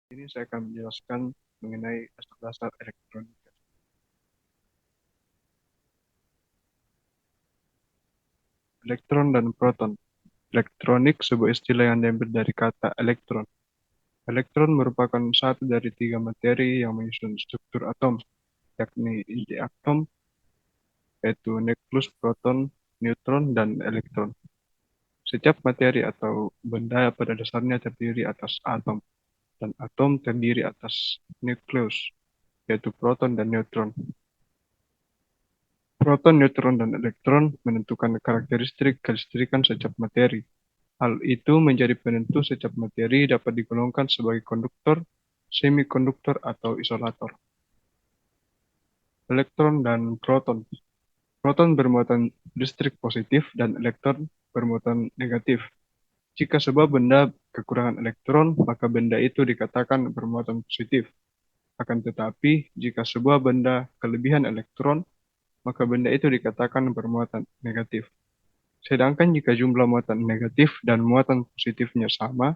Ini saya akan menjelaskan mengenai dasar-dasar elektronika. Elektron dan proton. Elektronik sebuah istilah yang diambil dari kata elektron. Elektron merupakan satu dari tiga materi yang menyusun struktur atom, yakni inti atom, yaitu nukleus, proton, neutron, dan elektron. Setiap materi atau benda pada dasarnya terdiri atas atom, dan atom terdiri atas nukleus, yaitu proton dan neutron. Proton, neutron, dan elektron menentukan karakteristik kelistrikan setiap materi. Hal itu menjadi penentu setiap materi dapat digolongkan sebagai konduktor, semikonduktor, atau isolator. Elektron dan proton. Proton bermuatan listrik positif dan elektron bermuatan negatif. Jika sebuah benda kekurangan elektron, maka benda itu dikatakan bermuatan positif. Akan tetapi, jika sebuah benda kelebihan elektron, maka benda itu dikatakan bermuatan negatif. Sedangkan jika jumlah muatan negatif dan muatan positifnya sama,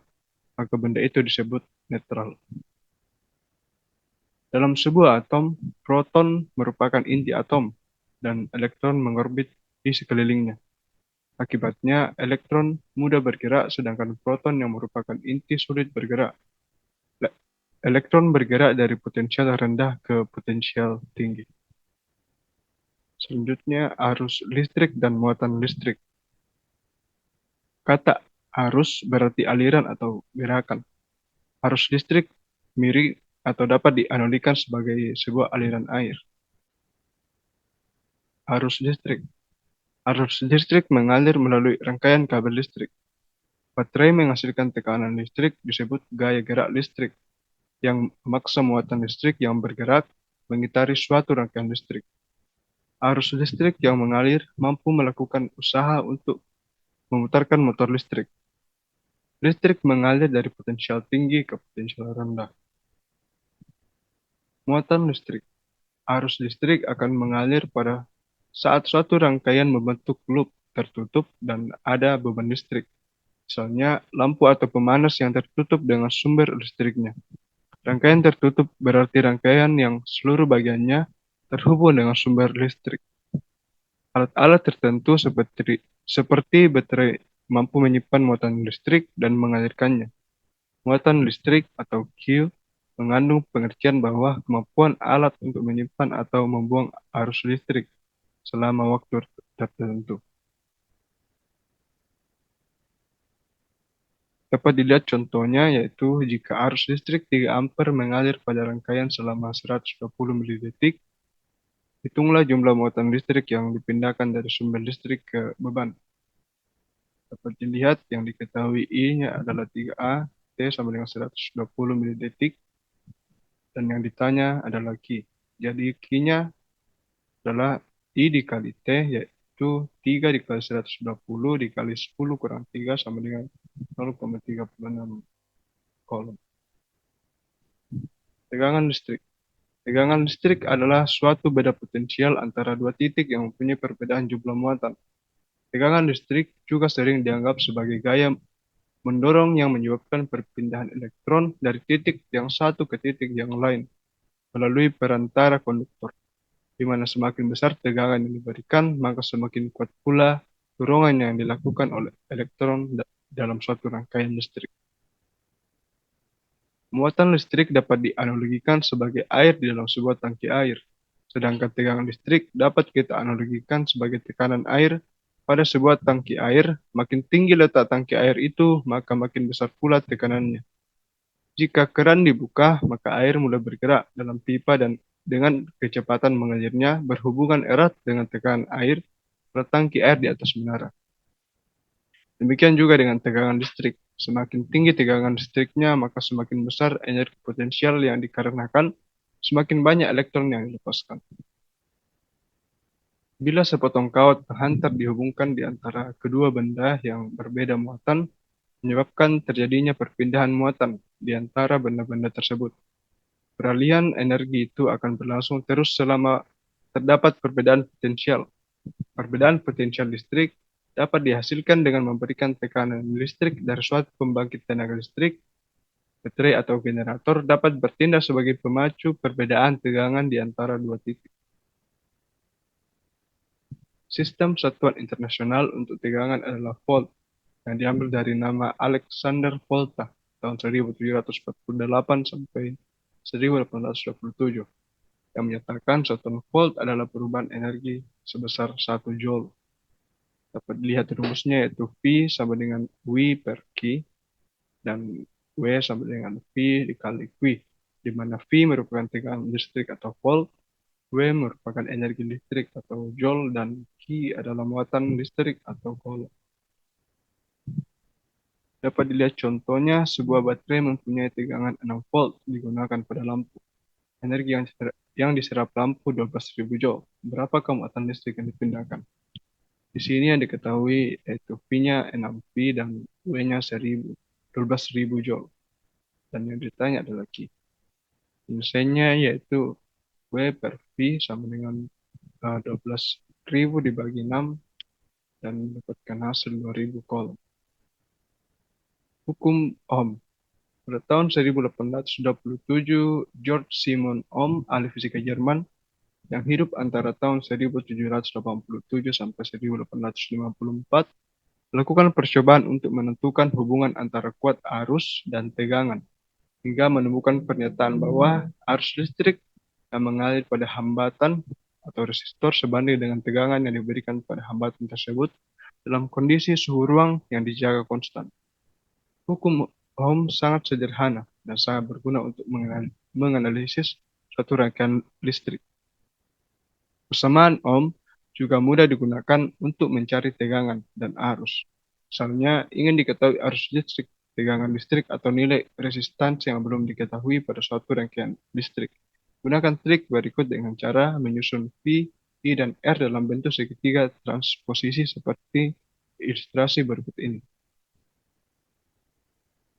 maka benda itu disebut netral. Dalam sebuah atom, proton merupakan inti atom dan elektron mengorbit di sekelilingnya. Akibatnya, elektron mudah bergerak sedangkan proton yang merupakan inti sulit bergerak. Elektron bergerak dari potensial rendah ke potensial tinggi. Selanjutnya, arus listrik dan muatan listrik. Kata arus berarti aliran atau gerakan. Arus listrik mirip atau dapat dianalogikan sebagai sebuah aliran air. Arus listrik. Arus listrik mengalir melalui rangkaian kabel listrik. Baterai menghasilkan tekanan listrik disebut gaya gerak listrik, yang memaksa muatan listrik yang bergerak mengitari suatu rangkaian listrik. Arus listrik yang mengalir mampu melakukan usaha untuk memutarkan motor listrik. Listrik mengalir dari potensial tinggi ke potensial rendah. Muatan listrik. Arus listrik akan mengalir pada saat suatu rangkaian membentuk loop tertutup dan ada beban listrik. Misalnya, lampu atau pemanas yang tertutup dengan sumber listriknya. Rangkaian tertutup berarti rangkaian yang seluruh bagiannya terhubung dengan sumber listrik. Alat-alat tertentu seperti baterai mampu menyimpan muatan listrik dan mengalirkannya. Muatan listrik atau Q mengandung pengertian bahwa kemampuan alat untuk menyimpan atau membuang arus listrik selama waktu tertentu. Dapat dilihat contohnya yaitu jika arus listrik 3 ampere mengalir pada rangkaian selama 120 milidetik, hitunglah jumlah muatan listrik yang dipindahkan dari sumber listrik ke beban. Dapat dilihat yang diketahui I-nya adalah 3A, T sama dengan 120 milidetik, dan yang ditanya adalah Q. Jadi Q-nya adalah I dikali T, yaitu 3 dikali 120 dikali 10 kurang 3 sama dengan 0,36 kolom. Tegangan listrik. Tegangan listrik adalah suatu beda potensial antara dua titik yang mempunyai perbedaan jumlah muatan. Tegangan listrik juga sering dianggap sebagai gaya mendorong yang menyebabkan perpindahan elektron dari titik yang satu ke titik yang lain melalui perantara konduktor, di mana semakin besar tegangan yang diberikan, maka semakin kuat pula dorongan yang dilakukan oleh elektron dalam suatu rangkaian listrik. Muatan listrik dapat dianalogikan sebagai air di dalam sebuah tangki air, sedangkan tegangan listrik dapat kita analogikan sebagai tekanan air pada sebuah tangki air. Makin tinggi letak tangki air itu, maka makin besar pula tekanannya. Jika keran dibuka, maka air mulai bergerak dalam pipa dan dengan kecepatan mengalirnya berhubungan erat dengan tekanan air pada tangki air di atas menara. Demikian juga dengan tegangan listrik. Semakin tinggi tegangan listriknya, maka semakin besar energi potensial yang dikarenakan semakin banyak elektron yang dilepaskan. Bila sepotong kawat penghantar dihubungkan di antara kedua benda yang berbeda muatan, menyebabkan terjadinya perpindahan muatan di antara benda-benda tersebut. Peralihan energi itu akan berlangsung terus selama terdapat perbedaan potensial. Perbedaan potensial listrik dapat dihasilkan dengan memberikan tekanan listrik dari suatu pembangkit tenaga listrik Baterai atau generator dapat bertindak sebagai pemacu perbedaan tegangan di antara dua titik. Sistem satuan internasional untuk tegangan adalah volt, yang diambil dari nama Alexander Volta tahun 1748 sampai 1827, yang menyatakan satuan volt adalah perubahan energi sebesar 1 joule. Dapat dilihat rumusnya yaitu V sama dengan W per Q, dan W sama dengan V dikali Q, di mana V merupakan tegangan listrik atau volt, W merupakan energi listrik atau joule, dan Q adalah muatan listrik atau coulomb. Dapat dilihat contohnya, sebuah baterai mempunyai tegangan 6 volt digunakan pada lampu. Energi yang diserap lampu 12.000 joule. Berapakah muatan listrik yang dipindahkan? Di sini yang diketahui yaitu V-nya 6V dan W-nya 12.000 joule. Dan yang ditanya adalah Q. Mesinnya yaitu W per V sama dengan 12.000 dibagi 6 dan mendapatkan hasil 2.000 coulomb. Hukum Ohm. Pada tahun 1827, George Simon Ohm, ahli fisika Jerman, yang hidup antara tahun 1787 sampai 1854, melakukan percobaan untuk menentukan hubungan antara kuat arus dan tegangan, hingga menemukan pernyataan bahwa arus listrik yang mengalir pada hambatan atau resistor sebanding dengan tegangan yang diberikan pada hambatan tersebut dalam kondisi suhu ruang yang dijaga konstan. Hukum Ohm sangat sederhana dan sangat berguna untuk menganalisis suatu rangkaian listrik. Persamaan Ohm juga mudah digunakan untuk mencari tegangan dan arus. Misalnya, ingin diketahui arus listrik, tegangan listrik, atau nilai resistansi yang belum diketahui pada suatu rangkaian listrik. Gunakan trik berikut dengan cara menyusun V, I, dan R dalam bentuk segitiga transposisi seperti ilustrasi berikut ini.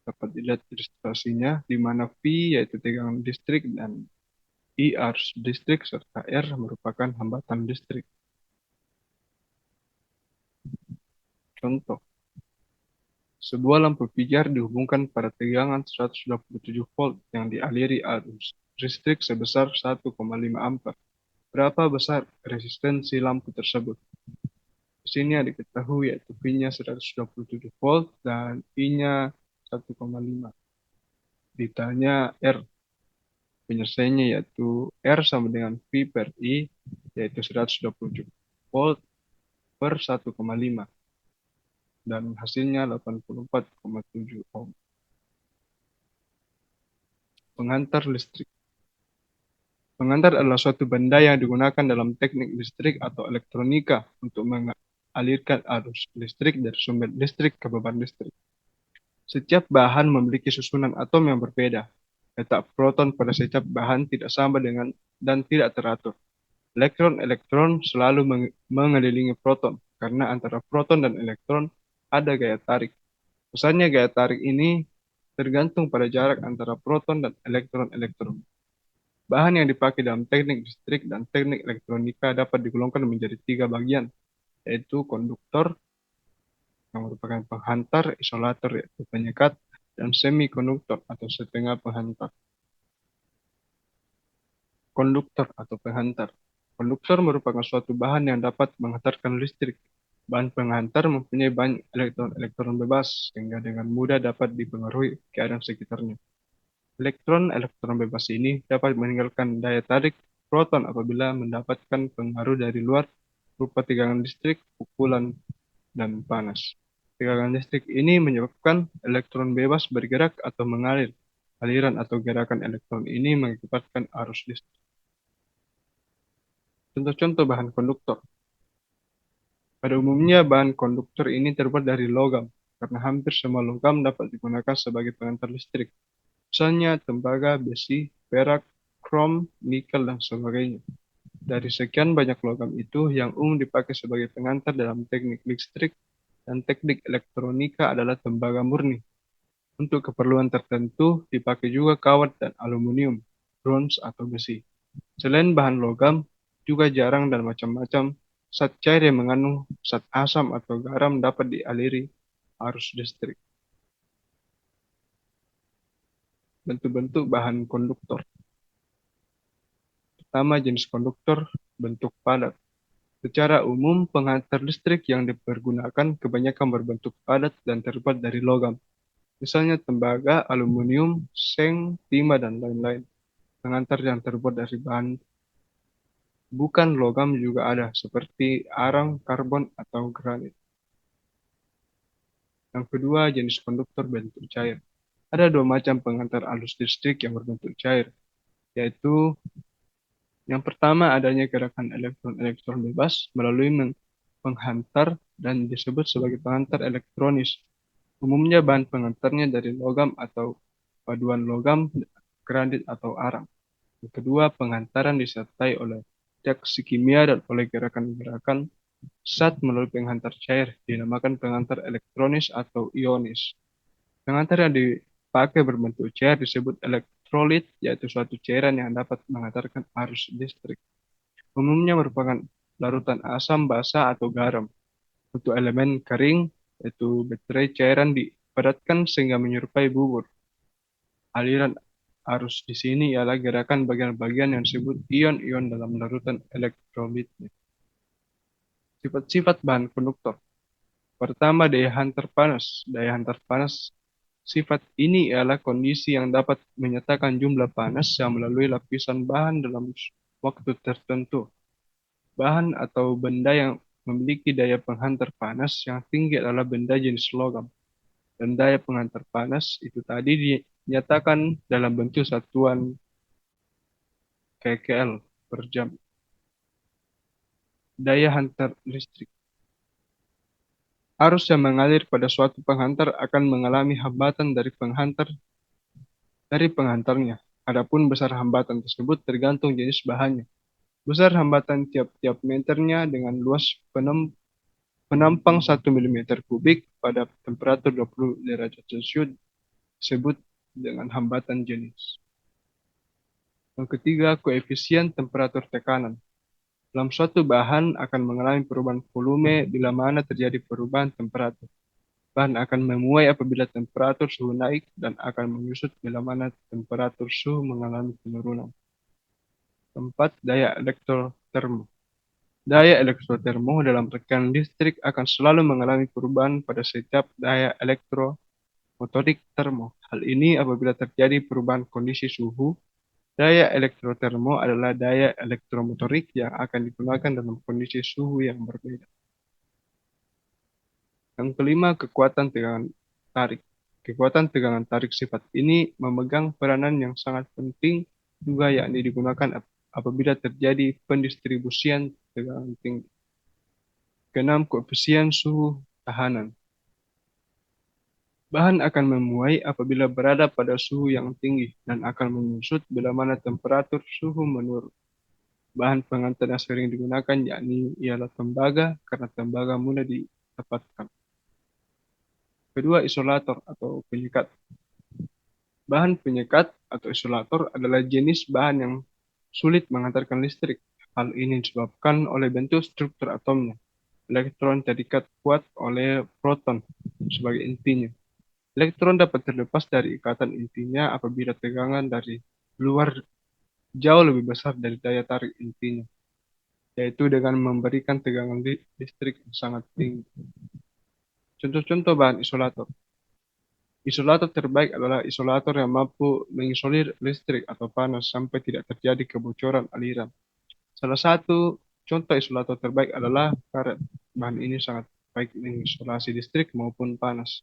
Dapat dilihat ilustrasinya, di mana V yaitu tegangan listrik dan I arus listrik serta R merupakan hambatan listrik. Contoh, sebuah lampu pijar dihubungkan pada tegangan 127 volt yang dialiri arus listrik sebesar 1,5 ampere. Berapa besar resistensi lampu tersebut? Di sini yang diketahui yaitu V-nya 127 volt dan I-nya 1,5. Ditanya R. Penyelesaiannya yaitu R sama dengan V per I, yaitu 127 volt per 1,5. Dan hasilnya 84,7 ohm. Pengantar listrik. Pengantar adalah suatu benda yang digunakan dalam teknik listrik atau elektronika untuk mengalirkan arus listrik dari sumber listrik ke beban listrik. Setiap bahan memiliki susunan atom yang berbeda. Letak proton pada setiap bahan tidak sama dengan dan tidak teratur. Elektron-elektron selalu mengelilingi proton, karena antara proton dan elektron ada gaya tarik. Pesannya gaya tarik ini tergantung pada jarak antara proton dan elektron-elektron. Bahan yang dipakai dalam teknik listrik dan teknik elektronika dapat digolongkan menjadi 3 bagian, yaitu konduktor, yang merupakan penghantar, isolator, yaitu penyekat, dan semikonduktor atau setengah penghantar. Konduktor atau penghantar. Konduktor merupakan suatu bahan yang dapat menghantarkan listrik. Bahan penghantar mempunyai banyak elektron-elektron bebas, sehingga dengan mudah dapat dipengaruhi keadaan sekitarnya. Elektron-elektron bebas ini dapat meninggalkan daya tarik proton apabila mendapatkan pengaruh dari luar berupa tegangan listrik, pukulan, dan panas. Tegangan listrik ini menyebabkan elektron bebas bergerak atau mengalir. Aliran atau gerakan elektron ini mengakibatkan arus listrik. Contoh-contoh bahan konduktor. Pada umumnya, bahan konduktor ini terbuat dari logam, karena hampir semua logam dapat digunakan sebagai pengantar listrik. Misalnya tembaga, besi, perak, krom, nikel, dan sebagainya. Dari sekian banyak logam itu, yang umum dipakai sebagai pengantar dalam teknik listrik dan teknik elektronika adalah tembaga murni. Untuk keperluan tertentu, dipakai juga kawat dan aluminium, bronze, atau besi. Selain bahan logam, juga jarang dan macam-macam zat cair yang mengandung zat asam atau garam dapat dialiri arus listrik. bentuk-bentuk bahan konduktor. Pertama, jenis konduktor bentuk padat. Secara umum, penghantar listrik yang dipergunakan kebanyakan berbentuk padat dan terbuat dari logam. Misalnya tembaga, aluminium, seng, timah, dan lain-lain. Penghantar yang terbuat dari bahan bukan logam juga ada, seperti arang, karbon, atau granit. Yang kedua, jenis konduktor bentuk cair. Ada dua macam penghantar arus listrik yang berbentuk cair, yaitu yang pertama adanya gerakan elektron-elektron bebas melalui penghantar dan disebut sebagai penghantar elektronis. Umumnya bahan penghantarnya dari logam atau paduan logam, granit atau arang. Yang kedua, penghantaran disertai oleh reaksi kimia dan oleh gerakan-gerakan zat melalui penghantar cair, dinamakan penghantar elektronis atau ionis. Penghantar yang dipakai berbentuk cair disebut elektrolit, yaitu suatu cairan yang dapat menghantarkan arus listrik. Umumnya merupakan larutan asam, basa, atau garam. Untuk elemen kering, yaitu baterai cairan dipadatkan sehingga menyerupai bubur. Aliran arus di sini ialah gerakan bagian-bagian yang disebut ion-ion dalam larutan elektrolit. Sifat-sifat bahan konduktor. Pertama, daya hantar panas. Daya hantar panas, sifat ini ialah kondisi yang dapat menyatakan jumlah panas yang melalui lapisan bahan dalam waktu tertentu. Bahan atau benda yang memiliki daya penghantar panas yang tinggi adalah benda jenis logam. Dan daya penghantar panas itu tadi dinyatakan dalam bentuk satuan kcal per jam. Daya hantar listrik. Arus yang mengalir pada suatu penghantar akan mengalami hambatan dari penghantarnya. Adapun besar hambatan tersebut tergantung jenis bahannya. Besar hambatan tiap-tiap meternya dengan luas penampang 1 mm kubik pada temperatur 20 derajat Celcius disebut dengan hambatan jenis. Yang ketiga, koefisien temperatur tekanan. Dalam suatu bahan akan mengalami perubahan volume bila mana terjadi perubahan temperatur. Bahan akan memuai apabila temperatur suhu naik dan akan menyusut bila mana temperatur suhu mengalami penurunan. Keempat, daya elektrotermo. Daya elektrotermo dalam rangkaian listrik akan selalu mengalami perubahan pada setiap daya elektromotorik termo. Hal ini apabila terjadi perubahan kondisi suhu. Daya elektrotermo adalah daya elektromotorik yang akan digunakan dalam kondisi suhu yang berbeda. Yang kelima, kekuatan tegangan tarik. Kekuatan tegangan tarik sifat ini memegang peranan yang sangat penting juga yakni digunakan apabila terjadi pendistribusian tegangan tinggi. Keenam, koefisien suhu tahanan. Bahan akan memuai apabila berada pada suhu yang tinggi dan akan menyusut bila mana temperatur suhu menurun. Bahan penghantar yang sering digunakan yakni ialah tembaga karena tembaga mudah didapatkan. Kedua, isolator atau penyekat. Bahan penyekat atau isolator adalah jenis bahan yang sulit menghantarkan listrik. Hal ini disebabkan oleh bentuk struktur atomnya. Elektron terikat kuat oleh proton sebagai intinya. Elektron dapat terlepas dari ikatan intinya apabila tegangan dari luar jauh lebih besar dari daya tarik intinya, yaitu dengan memberikan tegangan listrik yang sangat tinggi. Contoh-contoh bahan isolator. Isolator terbaik adalah isolator yang mampu mengisolir listrik atau panas sampai tidak terjadi kebocoran aliran. Salah satu contoh isolator terbaik adalah karet. Bahan ini sangat baik mengisolasi listrik maupun panas.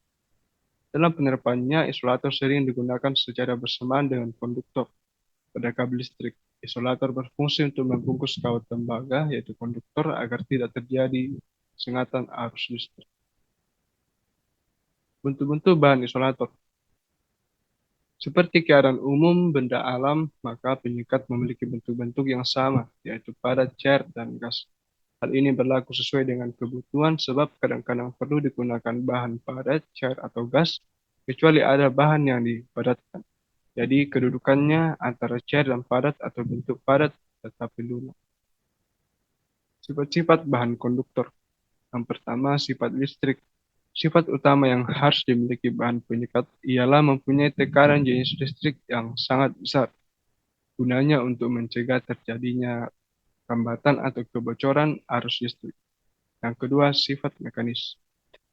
Dalam penerapannya, isolator sering digunakan secara bersamaan dengan konduktor pada kabel listrik. Isolator berfungsi untuk membungkus kawat tembaga, yaitu konduktor, agar tidak terjadi sengatan arus listrik. Bentuk-bentuk bahan isolator. Seperti keadaan umum benda alam, maka penyekat memiliki bentuk-bentuk yang sama, yaitu padat, cair, dan gas. Hal ini berlaku sesuai dengan kebutuhan sebab kadang-kadang perlu digunakan bahan padat, cair, atau gas, kecuali ada bahan yang dipadatkan. Jadi kedudukannya antara cair dan padat atau bentuk padat tetapi lunak. Sifat-sifat bahan konduktor. Yang pertama, sifat listrik. Sifat utama yang harus dimiliki bahan penyekat ialah mempunyai tekanan jenis listrik yang sangat besar, gunanya untuk mencegah terjadinya hambatan atau kebocoran arus listrik. Yang kedua, sifat mekanis.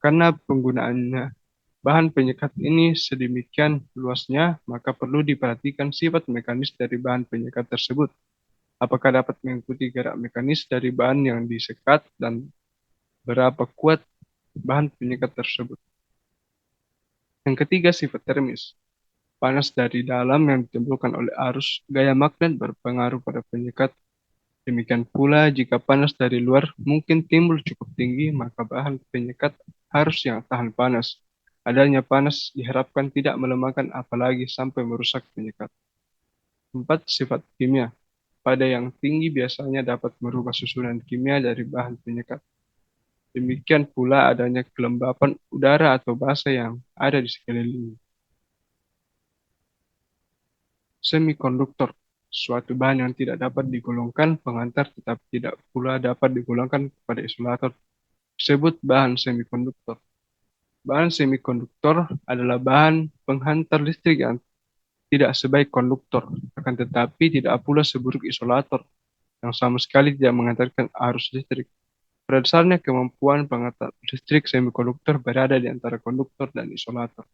Karena penggunaannya bahan penyekat ini sedemikian luasnya, maka perlu diperhatikan sifat mekanis dari bahan penyekat tersebut. Apakah dapat mengikuti gerak mekanis dari bahan yang disekat dan berapa kuat bahan penyekat tersebut. Yang ketiga, sifat termis. Panas dari dalam yang ditimbulkan oleh arus gaya magnet berpengaruh pada penyekat. Demikian pula, jika panas dari luar mungkin timbul cukup tinggi, maka bahan penyekat harus yang tahan panas. Adanya panas diharapkan tidak melemahkan apalagi sampai merusak penyekat. Empat, sifat kimia. Pada yang tinggi biasanya dapat merubah susunan kimia dari bahan penyekat. Demikian pula adanya kelembapan udara atau basa yang ada di sekeliling. Semikonduktor, suatu bahan yang tidak dapat digolongkan pengantar tetapi tidak pula dapat digolongkan kepada isolator, disebut bahan semikonduktor. Bahan semikonduktor adalah bahan penghantar listrik yang tidak sebaik konduktor, akan tetapi tidak pula seburuk isolator, yang sama sekali tidak mengantarkan arus listrik. Pada dasarnya, kemampuan penghantar listrik semikonduktor berada di antara konduktor dan isolator.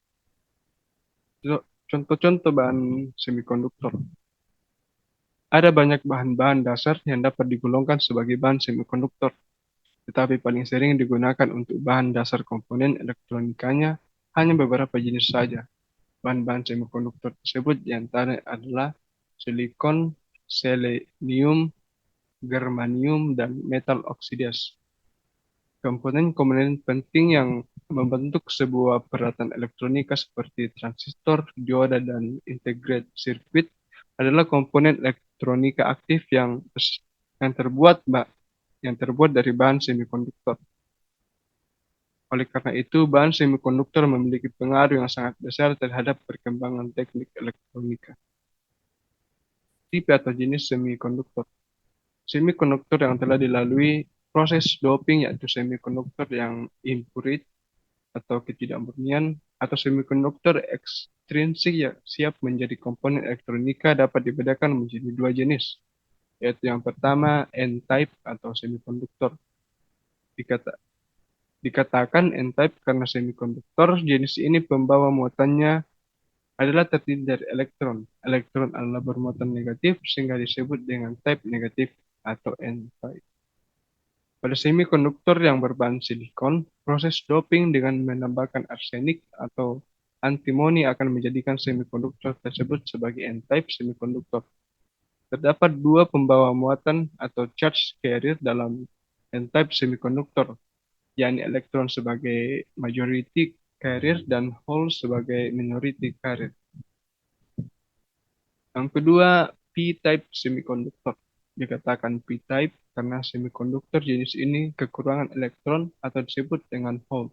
Contoh-contoh bahan semikonduktor. Ada banyak bahan-bahan dasar yang dapat digolongkan sebagai bahan semikonduktor, tetapi paling sering digunakan untuk bahan dasar komponen elektronikanya hanya beberapa jenis saja. Bahan-bahan semikonduktor tersebut diantara adalah silikon, selenium, germanium, dan metal oksidase. Komponen-komponen penting yang membentuk sebuah peralatan elektronika seperti transistor, dioda, dan integrated circuit adalah komponen elektronika aktif yang terbuat yang terbuat dari bahan semikonduktor. Oleh karena itu, bahan semikonduktor memiliki pengaruh yang sangat besar terhadap perkembangan teknik elektronika. Tipe atau jenis semikonduktor. Semikonduktor yang telah dilalui proses doping yaitu semikonduktor yang impurit atau ketidakmurnian atau semikonduktor ekstrinsik yang siap menjadi komponen elektronika dapat dibedakan menjadi dua jenis, yaitu yang pertama N-type atau semikonduktor. Dikata, dikatakan N-type karena semikonduktor jenis ini pembawa muatannya adalah terdiri dari elektron. Elektron adalah bermuatan negatif sehingga disebut dengan type negatif atau N-type. Pada semikonduktor yang berbahan silikon, proses doping dengan menambahkan arsenik atau antimoni akan menjadikan semikonduktor tersebut sebagai N-type semikonduktor. Terdapat dua pembawa muatan atau charge carrier dalam N-type semikonduktor, yakni elektron sebagai majority carrier dan hole sebagai minority carrier. Yang kedua, P-type semikonduktor. Dikatakan P-type karena semikonduktor jenis ini kekurangan elektron atau disebut dengan hole.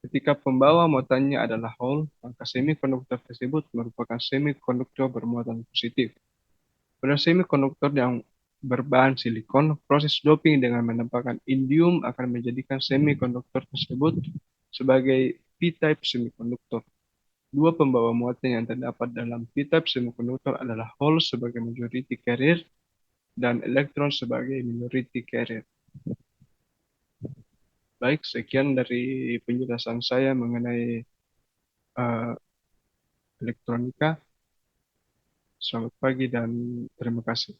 Ketika pembawa muatannya adalah hole, maka semikonduktor tersebut merupakan semikonduktor bermuatan positif. Pada semikonduktor yang berbahan silikon, proses doping dengan menambahkan indium akan menjadikan semikonduktor tersebut sebagai P-type semikonduktor. Dua pembawa muatan yang terdapat dalam P-type semikonduktor adalah hole sebagai majority carrier dan elektron sebagai minority carrier. Baik, sekian dari penjelasan saya mengenai uh, elektronika. Selamat pagi dan terima kasih.